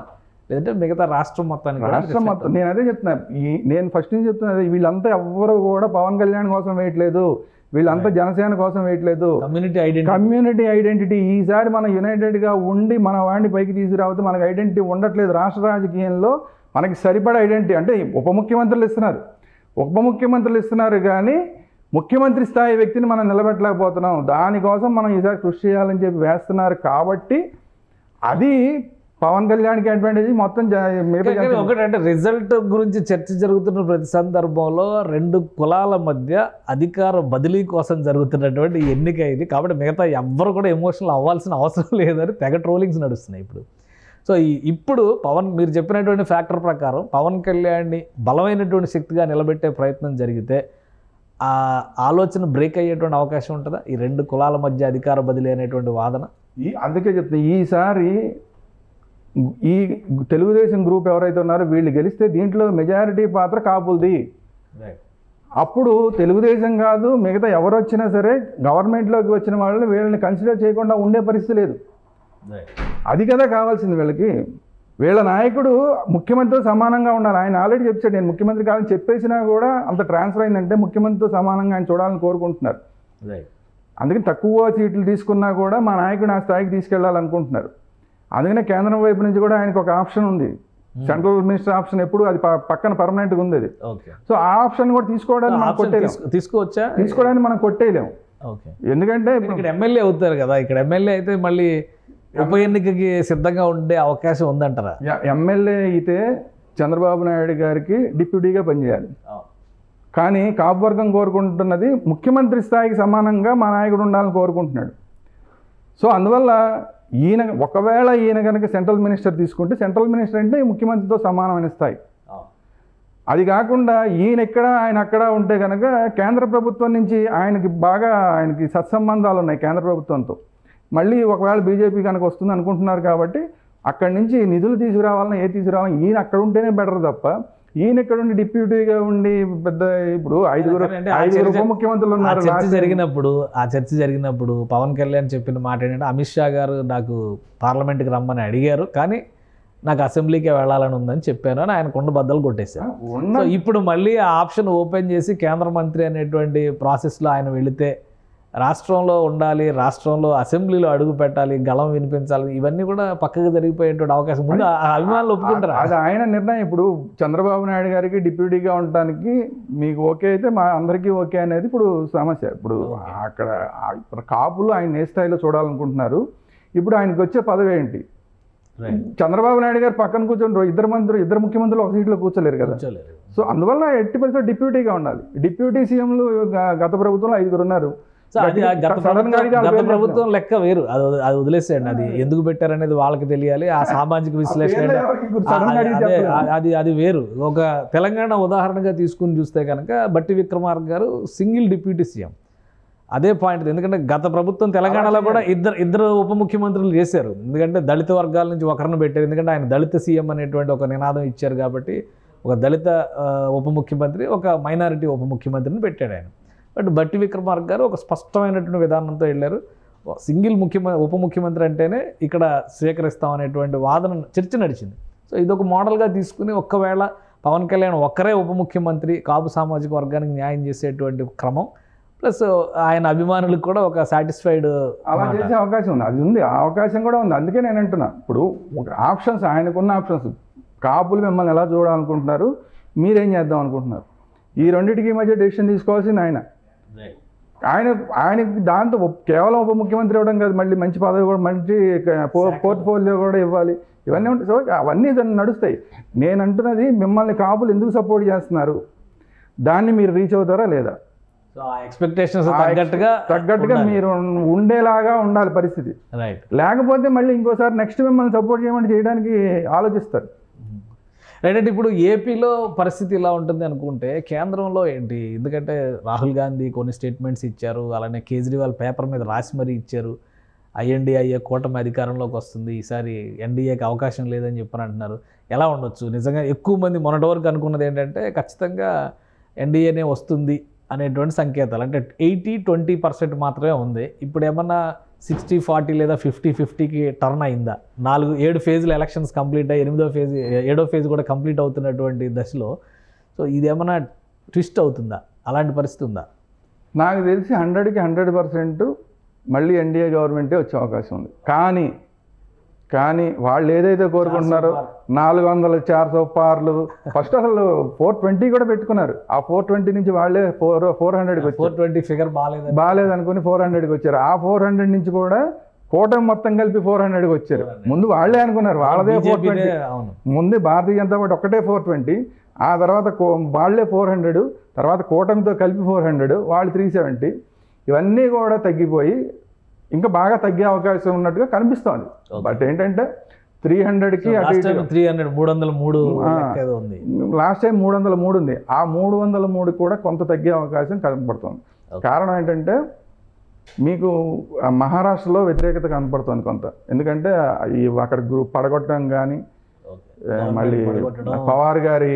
లేదంటే మిగతా రాష్ట్రం మొత్తానికి? రాష్ట్రం మొత్తం. నేను అదే చెప్తున్నా. నేను ఫస్ట్ నుంచి చెప్తున్నా వీళ్ళంతా ఎవ్వరు కూడా పవన్ కళ్యాణ్ కోసం వేయట్లేదు, వీళ్ళంతా జనసేన కోసం వేయట్లేదు. కమ్యూనిటీ ఐడెంటిటీ ఈసారి మనం యునైటెడ్గా ఉండి మన వాడిని పైకి తీసుకురావద్దు. మనకు ఐడెంటిటీ ఉండట్లేదు రాష్ట్ర రాజకీయంలో. మనకి సరిపడా ఐడెంటిటీ అంటే ఉప ముఖ్యమంత్రులు ఇస్తున్నారు కానీ ముఖ్యమంత్రి స్థాయి వ్యక్తిని మనం నిలబెట్టలేకపోతున్నాం. దానికోసం మనం ఈసారి కృషి చేయాలని చెప్పి వేస్తున్నారు. కాబట్టి అది పవన్ కళ్యాణ్కి అడ్వాంటేజ్. మొత్తం ఒకటంటే రిజల్ట్ గురించి చర్చ జరుగుతున్న ప్రతి సందర్భంలో 2 కులాల మధ్య అధికార బదిలీ కోసం జరుగుతున్నటువంటి ఎన్నిక ఇది. కాబట్టి మిగతా ఎవ్వరు కూడా ఎమోషనల్ అవ్వాల్సిన అవసరం లేదని తెగ ట్రోలింగ్స్ నడుస్తున్నాయి ఇప్పుడు. సో ఇప్పుడు మీరు చెప్పినటువంటి ఫ్యాక్టర్ ప్రకారం పవన్ కళ్యాణ్ని బలమైనటువంటి శక్తిగా నిలబెట్టే ప్రయత్నం జరిగితే ఆ ఆలోచన బ్రేక్ అయ్యేటువంటి అవకాశం ఉంటుందా? ఈ 2 కులాల మధ్య అధికార బదిలీ అనేటువంటి వాదన. అందుకే చెప్తున్నా, ఈసారి ఈ తెలుగుదేశం గ్రూప్ ఎవరైతే ఉన్నారో వీళ్ళు గెలిస్తే దీంట్లో మెజారిటీ పాత్ర కాపులది. అప్పుడు తెలుగుదేశం కాదు మిగతా ఎవరు వచ్చినా సరే గవర్నమెంట్లోకి వచ్చిన వాళ్ళని వీళ్ళని కన్సిడర్ చేయకుండా ఉండే పరిస్థితి లేదు. అది కదా కావాల్సింది వీళ్ళకి. వీళ్ళ నాయకుడు ముఖ్యమంత్రితో సమానంగా ఉండాలి. ఆయన ఆల్రెడీ చెప్పాడు నేను ముఖ్యమంత్రి కాదని చెప్పేసినా కూడా అంత ట్రాన్స్ఫర్ అయిందంటే ముఖ్యమంత్రితో సమానంగా ఆయన చూడాలని కోరుకుంటున్నారు. అందుకని తక్కువ సీట్లు తీసుకున్నా కూడా మా నాయకుడు ఆ స్థాయికి తీసుకెళ్లాలనుకుంటున్నారు. అందుకనే కేంద్రం వైపు నుంచి కూడా ఆయనకు ఒక ఆప్షన్ ఉంది. సెంట్రల్ మినిస్టర్ ఆప్షన్ ఎప్పుడు అది పక్కన పర్మనెంట్గా ఉంది అది. సో ఆ ఆప్షన్ కూడా తీసుకోవడానికి మనం తీసుకోవడానికి మనం కొట్టేయలేము. ఎందుకంటే ఇక్కడ ఎమ్మెల్యే అవుతారు కదా. ఇక్కడ ఎమ్మెల్యే అయితే మళ్ళీ ఉప ఎన్నికకి సిద్ధంగా ఉండే అవకాశం ఉందంటారా? ఎమ్మెల్యే అయితే చంద్రబాబు నాయుడు గారికి డిప్యూటీగా పనిచేయాలి. కానీ కాపు వర్గం కోరుకుంటున్నది ముఖ్యమంత్రి స్థాయికి సమానంగా మా నాయకుడు ఉండాలని కోరుకుంటున్నాడు. సో అందువల్ల ఒకవేళ ఈయన కనుక సెంట్రల్ మినిస్టర్ తీసుకుంటే సెంట్రల్ మినిస్టర్ అంటే ముఖ్యమంత్రితో సమానమైన స్థాయి. అది కాకుండా ఆయన అక్కడ ఉంటే కనుక కేంద్ర ప్రభుత్వం నుంచి ఆయనకి సత్సంబంధాలు ఉన్నాయి కేంద్ర ప్రభుత్వంతో. మళ్ళీ ఒకవేళ బీజేపీ కనుక వస్తుంది అనుకుంటున్నారు కాబట్టి అక్కడి నుంచి నిధులు తీసుకురావాలన్నా ఈయన అక్కడ ఉంటేనే బెటర్ తప్ప ఈయన ఇక్కడ ఉండి డిప్యూటీగా ఉండి పెద్ద ఇప్పుడు ఐదుగురు ఉప ముఖ్యమంత్రులు ఉన్నారు. ఆ చర్చ జరిగినప్పుడు పవన్ కళ్యాణ్ చెప్పిన మాట ఏంటంటే అమిత్ షా గారు నాకు పార్లమెంట్కి రమ్మని అడిగారు, కానీ నాకు అసెంబ్లీకే వెళ్ళాలని ఉందని చెప్పాను అని ఆయన కొండ బద్దలు కొట్టేశారు. సో ఇప్పుడు మళ్ళీ ఆ ఆప్షన్ ఓపెన్ చేసి కేంద్ర మంత్రి అనేటువంటి ప్రాసెస్లో ఆయన వెళితే రాష్ట్రంలో ఉండాలి, రాష్ట్రంలో అసెంబ్లీలో అడుగు పెట్టాలి, గళం వినిపించాలి, ఇవన్నీ కూడా పక్కకు జరిగిపోయేటువంటి అవకాశం ముందు అభిమానులు ఒప్పుకుంటారు. అది ఆయన నిర్ణయం. ఇప్పుడు చంద్రబాబు నాయుడు గారికి డిప్యూటీగా ఉండటానికి మీకు ఓకే అయితే మా అందరికీ ఓకే అనేది ఇప్పుడు సమస్య. ఇప్పుడు అక్కడ కాపులు ఆయన ఏ స్థాయిలో చూడాలనుకుంటున్నారు. ఇప్పుడు ఆయనకు వచ్చే పదవి ఏంటి? చంద్రబాబు నాయుడు గారు పక్కన కూర్చొని ఇద్దరు ముఖ్యమంత్రులు ఒక సీట్లో కూర్చోలేరు కదా. సో అందువల్ల ఎట్టి పరిస్థితుల్లో డిప్యూటీగా ఉండాలి. డిప్యూటీ సీఎంలు గత ప్రభుత్వంలో 5 ఉన్నారు. గత ప్రభుత్వం లెక్క వేరు, అది వదిలేసేయండి. అది ఎందుకు పెట్టారనేది వాళ్ళకి తెలియాలి. ఆ సామాజిక విశ్లేషణ అది వేరు. ఒక తెలంగాణ ఉదాహరణగా తీసుకుని చూస్తే కనుక బట్టి విక్రమార్క గారు సింగిల్ డిప్యూటీ సీఎం. అదే పాయింట్. ఎందుకంటే గత ప్రభుత్వం తెలంగాణలో కూడా ఇద్దరు ఉప ముఖ్యమంత్రులు చేశారు. ఎందుకంటే దళిత వర్గాల నుంచి ఒకరిని పెట్టారు. ఎందుకంటే ఆయన దళిత సీఎం అనేటువంటి ఒక నినాదం ఇచ్చారు కాబట్టి ఒక దళిత ఉప ముఖ్యమంత్రి, ఒక మైనారిటీ ఉప ముఖ్యమంత్రిని పెట్టాడు ఆయన. బట్ బట్టి విక్రమార్క గారు ఒక స్పష్టమైనటువంటి విధానంతో వెళ్ళారు. సింగిల్ ఉప ముఖ్యమంత్రి అంటేనే ఇక్కడ స్వీకరిస్తాం అనేటువంటి చర్చ నడిచింది. సో ఇదొక మోడల్గా తీసుకుని ఒక్కవేళ పవన్ కళ్యాణ్ ఒక్కరే ఉప ముఖ్యమంత్రి కాపు సామాజిక వర్గానికి న్యాయం చేసేటువంటి క్రమం, ప్లస్ ఆయన అభిమానులకు కూడా ఒక సాటిస్ఫైడ్ అలా చేసే అవకాశం ఉంది. అది ఉంది, ఆ అవకాశం కూడా ఉంది. అందుకే నేను అంటున్నా, ఇప్పుడు ఒక ఆప్షన్స్ ఆయనకున్న ఆప్షన్స్. కాపులు మిమ్మల్ని ఎలా చూడాలనుకుంటున్నారు, మీరేం చేద్దాం అనుకుంటున్నారు, ఈ రెండింటికి మధ్య డెసిషన్ తీసుకోవాల్సింది ఆయనకి దాంతో కేవలం ఉప ముఖ్యమంత్రి ఇవ్వడం కాదు, మళ్ళీ మంచి పదవి కూడా, మంచి పోర్ట్ఫోలియో కూడా ఇవ్వాలి. ఇవన్నీ ఉంటాయి. సో అవన్నీ నడుస్తాయి. నేను అంటున్నది మిమ్మల్ని కాపులు ఎందుకు సపోర్ట్ చేస్తున్నారు, దాన్ని మీరు రీచ్ అవుతారా లేదా, తగ్గట్టుగా మీరు ఉండేలాగా ఉండాలి పరిస్థితి. లేకపోతే మళ్ళీ ఇంకోసారి నెక్స్ట్ మిమ్మల్ని సపోర్ట్ చేయడానికి ఆలోచిస్తారు. రైట్. అంటే ఇప్పుడు ఏపీలో పరిస్థితి ఇలా ఉంటుంది అనుకుంటే కేంద్రంలో ఏంటి? ఎందుకంటే రాహుల్ గాంధీ కొన్ని స్టేట్మెంట్స్ ఇచ్చారు, అలానే కేజ్రీవాల్ పేపర్ మీద రాసి మరీ ఇచ్చారు. ఐఎన్డీఏ కూటమి అధికారంలోకి వస్తుంది, ఈసారి ఎన్డీఏకి అవకాశం లేదని చెప్పని అంటున్నారు. ఎలా ఉండొచ్చు? నిజంగా ఎక్కువ మంది మొన్నటి వరకు అనుకున్నది ఏంటంటే ఖచ్చితంగా ఎన్డీఏనే వస్తుంది అనేటువంటి సంకేతాలు. అంటే 80-20% మాత్రమే ఉంది. ఇప్పుడు ఏమన్నా 60-40 లేదా 50-50కి టర్న్ అయిందా? 7 ఫేజ్ల ఎలక్షన్స్ కంప్లీట్ అయ్యి 7వ ఫేజ్ కూడా కంప్లీట్ అవుతున్నటువంటి దశలో సో ఇదేమన్నా ట్విస్ట్ అవుతుందా? అలాంటి పరిస్థితి ఉందా? నాకు తెలిసి 100కి 100% మళ్ళీ ఎన్డీఏ గవర్నమెంటే వచ్చే అవకాశం ఉంది. కానీ వాళ్ళు ఏదైతే కోరుకుంటున్నారో 400 పార్లు ఫస్ట్ అసలు 420 కూడా పెట్టుకున్నారు. ఆ 420 నుంచి వాళ్ళే 400కి వచ్చారు. 420 ఫిగర్ బాగాలేదనుకుని 400కి వచ్చారు. ఆ 400 నుంచి కూడా కూటమి మొత్తం కలిపి 400కి వచ్చారు. ముందు వాళ్ళే అనుకున్నారు వాళ్ళదే 420. ముందు భారతీయ జనతా పార్టీ ఒక్కటే 420, ఆ తర్వాత వాళ్ళే 400, తర్వాత కూటమితో కలిపి 400, వాళ్ళు 370. ఇవన్నీ కూడా తగ్గిపోయి ఇంకా బాగా తగ్గే అవకాశం ఉన్నట్టుగా కనిపిస్తోంది. బట్ ఏంటంటే 300కి 303 లాస్ట్ టైం 303 ఉంది. ఆ 303 కూడా కొంత తగ్గే అవకాశం కనపడుతుంది. కారణం ఏంటంటే మీకు మహారాష్ట్రలో వ్యతిరేకత కనపడుతుంది కొంత. ఎందుకంటే అక్కడ గ్రూప్ పడగొట్టడం కానీ, మళ్ళీ పవార్ గారి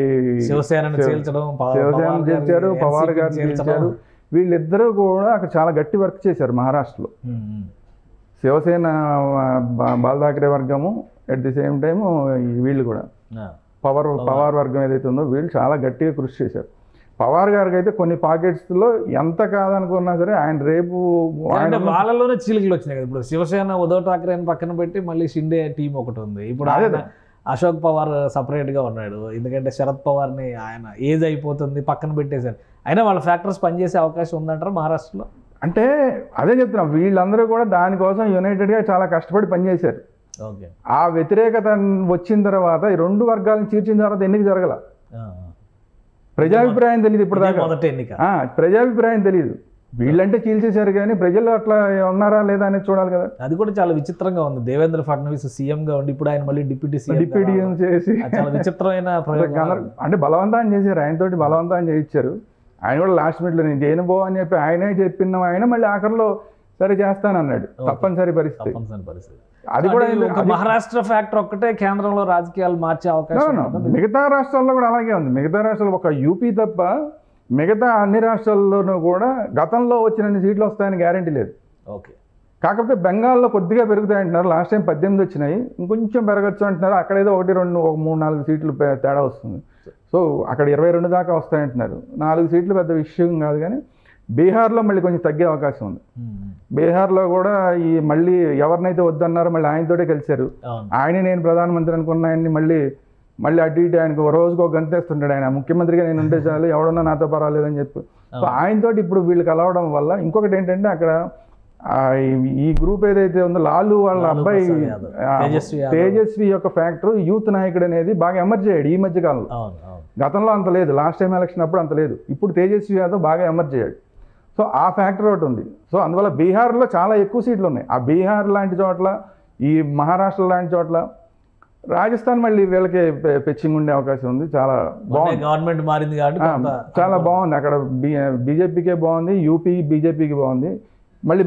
శివసేన చేర్చారు, పవార్ గారిని చేర్చారు. వీళ్ళిద్దరూ కూడా అక్కడ చాలా గట్టి వర్క్ చేశారు మహారాష్ట్రలో. శివసేన బాల్ ఠాక్రే వర్గము, అట్ ది సేమ్ టైము వీళ్ళు కూడా పవార్ వర్గం ఏదైతే ఉందో వీళ్ళు చాలా గట్టిగా కృషి చేశారు. పవార్ గారికి అయితే కొన్ని పాకెట్స్లో ఎంత కాదనుకున్నా సరే ఆయన రేపు వాళ్ళలోనే చీలికలు వచ్చినాయి కదా. ఇప్పుడు శివసేన ఉద్ధవ్ ఠాక్రేని పక్కన పెట్టి మళ్ళీ షిండే టీం ఒకటి ఉంది. ఇప్పుడు అశోక్ పవార్ సపరేట్గా ఉన్నాడు. ఎందుకంటే శరద్ పవార్ని ఆయన ఏజ్ అయిపోతుంది పక్కన పెట్టేశారు. అయినా వాళ్ళ ఫ్యాక్టర్స్ పనిచేసే అవకాశం ఉందంటారా మహారాష్ట్రలో? అంటే అదే చెప్తున్నాం, వీళ్ళందరూ కూడా దానికోసం యునైటెడ్గా చాలా కష్టపడి పనిచేశారు. ఓకే. ఆ వ్యతిరేకత వచ్చిన తర్వాత ఈ రెండు వర్గాలను చీర్చిన తర్వాత ఎన్నిక జరగల. ప్రజాభిప్రాయం తెలియదు ఇప్పుడు దాకా. మొదటి ఎన్నిక ప్రజాభిప్రాయం తెలియదు. వీళ్ళంటే చీల్చేశారు కానీ ప్రజలు అట్లా ఉన్నారా లేదా అనేది చూడాలి కదా. అది కూడా చాలా విచిత్రంగా ఉంది. దేవేంద్ర ఫడ్నవీస్ సీఎంగా ఉండి ఇప్పుడు ఆయన మళ్ళీ డిప్యూటీ సీఎం చేసి చాలా విచిత్రమైన అంటే బలవంతం చేశారు, ఆయనతోటి బలవంతం చేయించారు. ఆయన కూడా లాస్ట్ మినిట్లో నేను చేయను అని చెప్పి ఆయనే చెప్పిన ఆయన మళ్ళీ ఆఖరిలో సరే చేస్తానన్నాడు. తప్పనిసరి పరిస్థితి. అది కూడా మహారాష్ట్ర ఫ్యాక్టర్ ఒక్కటే కేంద్రంలో రాజకీయాలు మార్చే అవకాశం. మిగతా రాష్ట్రాల్లో కూడా అలాగే ఉంది. మిగతా రాష్ట్రాలు ఒక యూపీ తప్ప మిగతా అన్ని రాష్ట్రాల్లోనూ కూడా గతంలో వచ్చిన సీట్లు వస్తాయని గ్యారంటీ లేదు. ఓకే. కాకపోతే బెంగాల్లో కొద్దిగా పెరుగుతాయంటున్నారు. లాస్ట్ టైం 18 వచ్చినాయి, ఇంకొంచెం పెరగచ్చు అంటున్నారు. అక్కడేదో 1, 2, 3, 4 సీట్లు తేడా వస్తుంది. సో అక్కడ 22 దాకా వస్తాయంటున్నారు. 4 సీట్లు పెద్ద విషయం కాదు. కానీ బీహార్లో మళ్ళీ కొంచెం తగ్గే అవకాశం ఉంది. బీహార్లో కూడా ఈ మళ్ళీ ఎవరినైతే వద్దన్నారో మళ్ళీ ఆయనతోటే కలిశారు. ఆయనే నేను ప్రధానమంత్రి అనుకున్న ఆయన్ని మళ్ళీ అటు ఇటు ఆయనకు రోజుకు ఒక గంతేస్తుంటాడు. ఆయన ముఖ్యమంత్రిగా నేను ఉంటే చాలు, ఎవడన్నా నాతో పర్వాలేదని చెప్పి. సో ఆయనతోటి ఇప్పుడు వీళ్ళు కలవడం వల్ల ఇంకొకటి ఏంటంటే అక్కడ ఈ గ్రూప్ ఏదైతే ఉందో లాలు వాళ్ళ అబ్బాయి తేజస్వి యొక్క ఫ్యాక్టర్ యూత్ నాయకుడు అనేది బాగా ఎమర్జ్ అయ్యాడు ఈ మధ్య కాలంలో. గతంలో అంత లేదు, లాస్ట్ టైం ఎలక్షన్ అప్పుడు అంత లేదు. ఇప్పుడు తేజస్వి యాదవ్ బాగా ఎమర్జ్ అయ్యాడు. సో ఆ ఫ్యాక్టర్ ఒకటి ఉంది. సో అందువల్ల బీహార్లో చాలా ఎక్కువ సీట్లు ఉన్నాయి. ఆ బీహార్ లాంటి చోట్ల, ఈ మహారాష్ట్ర లాంటి చోట్ల, రాజస్థాన్ మళ్ళీ వీళ్ళకి పిచ్చింగ్ ఉండే అవకాశం ఉంది. చాలా బాగుంది, గవర్నమెంట్ మారింది కాబట్టి చాలా బాగుంది. అక్కడ బీజేపీకే బాగుంది, యూపీ బీజేపీకి బాగుంది. మళ్ళీ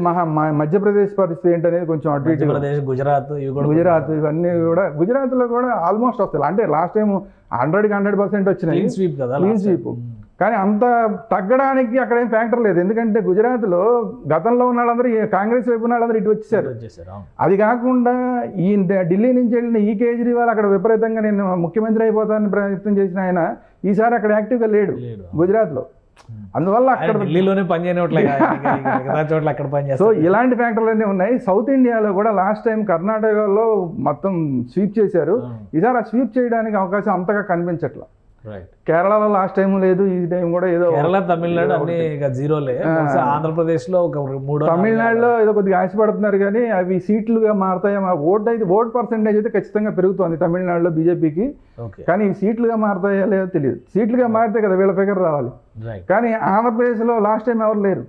మధ్యప్రదేశ్ పరిస్థితి ఏంటనేది కొంచెం అటు ఇటు. గుజరాత్ ఇవన్నీ కూడా, గుజరాత్లో కూడా ఆల్మోస్ట్ వస్తాయి. అంటే లాస్ట్ టైం 100% వచ్చినాయి, క్లీన్ స్వీప్. కానీ అంత తగ్గడానికి అక్కడ ఏం ఫ్యాక్టర్ లేదు. ఎందుకంటే గుజరాత్లో గతంలో ఉన్న వాళ్ళందరూ కాంగ్రెస్ వైపు ఉన్న వాళ్ళందరూ ఇటు వచ్చేసారు. అది కాకుండా ఈ ఢిల్లీ నుంచి వెళ్ళిన ఈ కేజ్రీవాల్ అక్కడ విపరీతంగా నేను ముఖ్యమంత్రి అయిపోతానని ప్రయత్నం చేసిన ఆయన ఈసారి అక్కడ యాక్టివ్గా లేడు గుజరాత్లో. అందువల్ల అక్కడ ఢిల్లీలోనే పనిచేయడం. సో ఇలాంటి ఫ్యాక్టర్లన్నీ ఉన్నాయి. సౌత్ ఇండియాలో కూడా లాస్ట్ టైం కర్ణాటకలో మొత్తం స్వీప్ చేశారు. ఈసారి ఆ స్వీప్ చేయడానికి అవకాశం అంతగా కనిపించట్లా. కేరళలో లాస్ట్ టైం లేదు, ఈ టైం కూడా ఏదో. కేరళ, తమిళనాడు అన్ని జీరోలే. ఆంధ్రప్రదేశ్ లో ఒక 3, తమిళనాడులో ఏదో కొద్దిగా ఆశపడుతున్నారు కానీ అవి సీట్లుగా మారుతాయి. ఓట్ పర్సెంటేజ్ అయితే ఖచ్చితంగా పెరుగుతుంది తమిళనాడులో బీజేపీకి. కానీ ఇవి సీట్లుగా మారుతాయో లేదో తెలియదు. సీట్లుగా మారితే కదా వీళ్ళ ఫిగర్ రావాలి. కానీ ఆంధ్రప్రదేశ్లో లాస్ట్ టైం ఎవరు లేరు.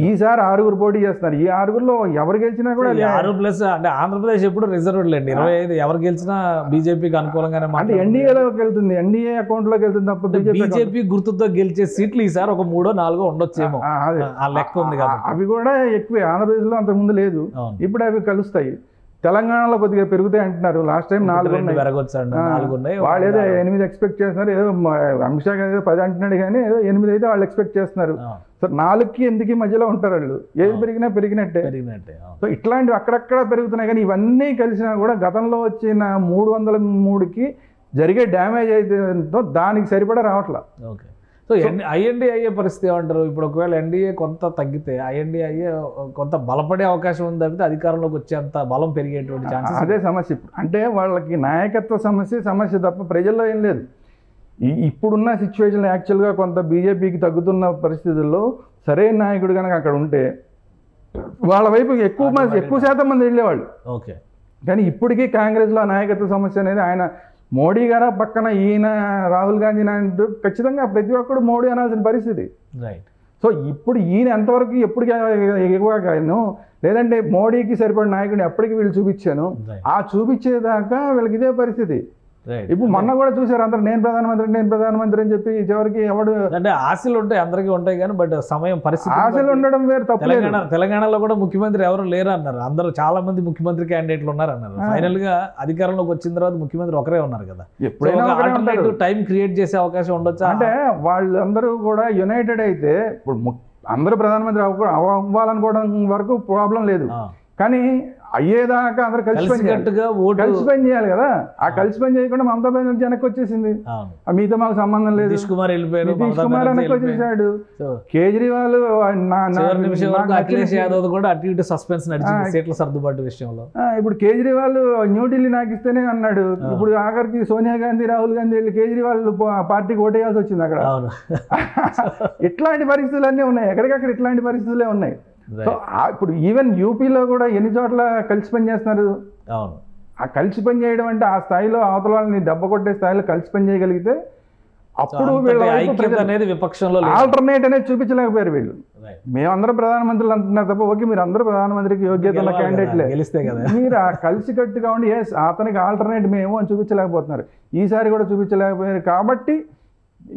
ఈసారి 6 పోటీ చేస్తున్నారు. ఈ 6లో ఎవరు గెలిచినా కూడా 6+ అంటే ఆంధ్రప్రదేశ్ ఎప్పుడు రిజర్వ్డ్ లేండి. 25 ఎవరు గెలిచినా బీజేపీకి అనుకూలంగానే. అంటే ఎన్డీఏలోకి వెళ్తుంది, ఎన్డీఏ అకౌంట్ లోకి వెళ్తుంది తప్ప బీజేపీ గుర్తుతో గెలిచే సీట్లు ఈసారి ఒక 3, 4 ఉండొచ్చేమో. ఆ లెక్క ఉంది కాబట్టి అవి కూడా ఎక్కువే. ఆంధ్రప్రదేశ్ లో అంతకు ముందు లేదు, ఇప్పుడు అవి కలుస్తాయి. తెలంగాణలో కొద్దిగా పెరుగుతాయి అంటున్నారు. లాస్ట్ టైం 4 ఉన్నాయి. వాళ్ళు ఏదో 8 ఎక్స్పెక్ట్ చేస్తున్నారు. ఏదో అమిత్ షా ఏదో 10 అంటున్నాడు కానీ ఏదో 8 అయితే వాళ్ళు ఎక్స్పెక్ట్ చేస్తున్నారు. సో 4కి 8కి మధ్యలో ఉంటారు వాళ్ళు. ఏది పెరిగినా పెరిగినట్టే. సో ఇట్లాంటివి అక్కడక్కడ పెరుగుతున్నాయి. కానీ ఇవన్నీ కలిసినా కూడా గతంలో వచ్చిన 303కి జరిగే డ్యామేజ్ అయితే దానికి సరిపడా రావట్లా. సో ఐఎన్డీఐఏ పరిస్థితి ఏమంటారు? ఇప్పుడు ఒకవేళ ఎన్డీఏ కొంత తగ్గితే ఐఎన్డీఐఏ కొంత బలపడే అవకాశం ఉంది తప్పితే అధికారంలోకి వచ్చేంత బలం పెరిగేటువంటి ఛాన్సెస్. అదే సమస్య. అంటే వాళ్ళకి నాయకత్వ సమస్య తప్ప ప్రజల్లో ఏం లేదు. ఇప్పుడున్న సిచ్యువేషన్ యాక్చువల్గా కొంత బీజేపీకి తగ్గుతున్న పరిస్థితుల్లో సరైన నాయకుడు కనుక అక్కడ ఉంటే వాళ్ళ వైపు ఎక్కువ శాతం మంది వెళ్ళేవాళ్ళు. ఓకే. కానీ ఇప్పటికీ కాంగ్రెస్లో నాయకత్వ సమస్య అనేది ఆయన మోడీ గారు పక్కన ఈయన రాహుల్ గాంధీ నాయుడు ఖచ్చితంగా ప్రతి ఒక్కడు మోడీ అనాల్సిన పరిస్థితి. సో ఇప్పుడు ఈయన ఎంతవరకు ఎప్పటికీ ఎక్కువగాను లేదంటే మోడీకి సరిపడిన నాయకుడిని ఎప్పటికీ వీళ్ళు చూపించాను. ఆ చూపించేదాకా వీళ్ళకి ఇదే పరిస్థితి. ఇప్పుడు మొన్న కూడా చూసారు అందరూ నేను ప్రధానమంత్రి అని చెప్పి చివరికి ఎవడు. అంటే ఆశలు ఉంటాయి, అందరికీ ఉంటాయి కానీ బట్ సమయం పరిస్థితి. ఆశలు ఉండడం వేరు తప్పు. తెలంగాణలో కూడా ముఖ్యమంత్రి ఎవరు లేరు అన్నారు. అందరూ చాలా మంది ముఖ్యమంత్రి క్యాండిడేట్లు ఉన్నారు అన్నారు. ఫైనల్ గా అధికారంలోకి వచ్చిన తర్వాత ముఖ్యమంత్రి ఒకరే ఉన్నారు కదా. ఎప్పుడైనా టైం క్రియేట్ చేసే అవకాశం ఉండొచ్చా? అంటే వాళ్ళందరూ కూడా యునైటెడ్ అయితే ఇప్పుడు అందరూ ప్రధానమంత్రి అవ్వాలనుకోవడం వరకు ప్రాబ్లం లేదు. కానీ అయ్యేదాకా అందరూ కలిసి పని చేయాలి. కలిసికట్టుగా ఓటు కలిసి పని చేయాలి కదా. ఆ కలిసి పని చేయకుండా మమతా బెనర్జీ వెనక్కి వచ్చేసింది. అవును. మీతో మాకు సంబంధం లేదు. నితీష్ కుమార్ వెళ్ళిపోయారు, నితీష్ మమతా కుమార్ బెనర్జీ వెనక్కి వెళ్ళిపోయారు. వచ్చేసాడు. సో కేజ్రీవాల్ చివరి నిమిషం వరకు అఖిలేష్ యాదవ్ కూడా అటు ఇటు సస్పెన్స్ నడిచింది సీట్ల సర్దుబాటు విషయంలో. ఇప్పుడు కేజ్రీవాల్ న్యూఢిల్లీ నాకు ఇస్తేనే అన్నాడు. ఇప్పుడు ఆఖరికి సోనియా గాంధీ, రాహుల్ గాంధీ వెళ్ళి కేజ్రీవాల్ పార్టీకి ఓటేయాల్సి వచ్చింది అక్కడ. అవును. ఇట్లాంటి పరిస్థితులన్నీ ఉన్నాయి, ఎక్కడికక్కడ ఇట్లాంటి పరిస్థితులే ఉన్నాయి. సో ఇప్పుడు ఈవెన్ యూపీలో కూడా ఎన్ని చోట్ల కలిసి పని చేస్తున్నారు. అవును. ఆ కలిసి పని చేయడం అంటే ఆ స్థాయిలో అవతల వాళ్ళని దెబ్బ కొట్టే స్థాయిలో కలిసి పని చేయగలిగితే అప్పుడు ఐక్యత అనేది విపక్షంలో ఆల్టర్నేట్ అనేది చూపించలేకపోయారు వీళ్ళు. మేమందరం ప్రధానమంత్రులు అంటున్నారు తప్ప ఓకే మీరు అందరూ ప్రధానమంత్రికి యోగ్యత ఉన్న క్యాండిడేట్లే, గెలిస్తే కదా మీరు ఆ కలిసి కట్టుగా ఉండి ఎస్ అతనికి ఆల్టర్నేట్ మేము అని చూపించలేకపోతున్నారు. ఈసారి కూడా చూపించలేకపోయారు కాబట్టి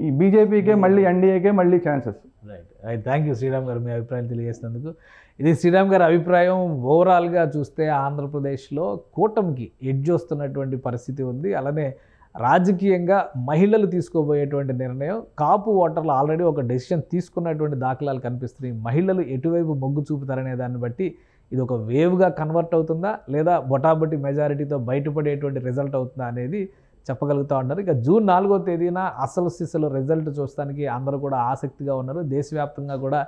ఈ బీజేపీకే మళ్ళీ ఎన్డీఏకే మళ్ళీ chances. Right. Thank you Sriram గారు మీ అభిప్రాయం తెలియజేసినందుకు. ఇది శ్రీరామ్ గారి అభిప్రాయం. ఓవరాల్గా చూస్తే ఆంధ్రప్రదేశ్లో కూటమికి ఎడ్జ్ వస్తున్నటువంటి పరిస్థితి ఉంది. అలానే రాజకీయంగా మహిళలు తీసుకోబోయేటువంటి నిర్ణయం, కాపు ఓటర్లు ఆల్రెడీ ఒక డెసిషన్ తీసుకున్నటువంటి దాఖలాలు కనిపిస్తున్నాయి. మహిళలు ఎటువైపు మొగ్గు చూపుతారనే దాన్ని బట్టి ఇది ఒక వేవ్గా కన్వర్ట్ అవుతుందా లేదా బొటాబొటి మెజారిటీతో బయటపడేటువంటి రిజల్ట్ అవుతుందా అనేది చెప్పగలుగుతూ ఉన్నారు. ఇక జూన్ 4వ తేదీన అసలు సిసలు రిజల్ట్ చూడడానికి అందరూ కూడా ఆసక్తిగా ఉన్నారు. దేశవ్యాప్తంగా కూడా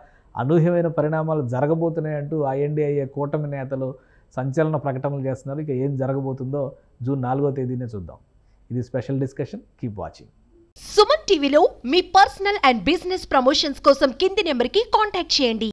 అనూహ్యమైన పరిణామాలు జరగబోతున్నాయంటూ ఐఎన్డీఐఏ కూటమి నేతలు సంచలన ప్రకటనలు చేస్తున్నారు. ఇక ఏం జరగబోతుందో జూన్ 4వ తేదీనే చూద్దాం. ఇది special discussion. Keep watching. Suman టీవీలో మీ పర్సనల్ అండ్ బిజినెస్ ప్రమోషన్స్ కోసం కింది నెంబర్కి కాంటాక్ట్ చేయండి.